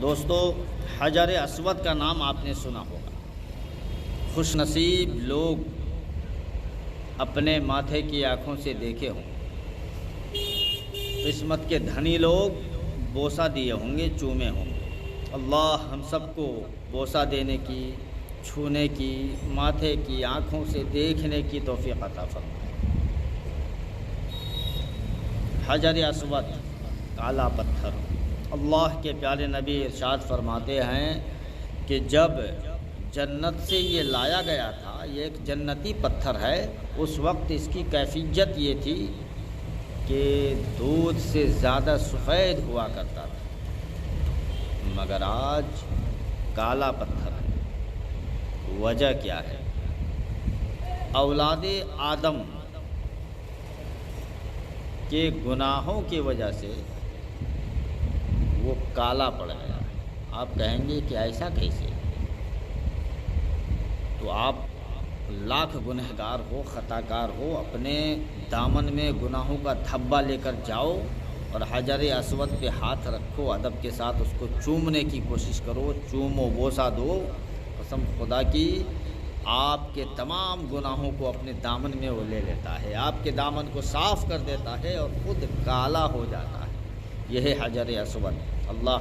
دوستو، حجر اسود کا نام آپ نے سنا ہوگا۔ خوش نصیب لوگ اپنے ماتھے کی آنکھوں سے دیکھے ہوں، قسمت کے دھنی لوگ بوسہ دیے ہوں گے، چومے ہوں گے۔ اللہ ہم سب کو بوسہ دینے کی، چھونے کی، ماتھے کی آنکھوں سے دیکھنے کی توفیق عطا فرمائے۔ حجر اسود، کالا پتھر، اللہ کے پیارے نبی ارشاد فرماتے ہیں کہ جب جنت سے یہ لایا گیا تھا، یہ ایک جنتی پتھر ہے، اس وقت اس کی کیفیت یہ تھی کہ دودھ سے زیادہ سفید ہوا کرتا تھا، مگر آج کالا پتھر ہے۔ وجہ کیا ہے؟ اولاد آدم کے گناہوں کی وجہ سے وہ کالا پڑ گیا۔ آپ کہیں گے کہ ایسا کیسے؟ تو آپ لاکھ گنہگار ہو، خطا کار ہو، اپنے دامن میں گناہوں کا دھبا لے کر جاؤ اور حجر اسود پہ ہاتھ رکھو، ادب کے ساتھ اس کو چومنے کی کوشش کرو، چومو، بوسہ دو، قسم خدا کی آپ کے تمام گناہوں کو اپنے دامن میں وہ لے لیتا ہے، آپ کے دامن کو صاف کر دیتا ہے اور خود کالا ہو جاتا ہے۔ یہ ہے حجر اسود۔ اللہ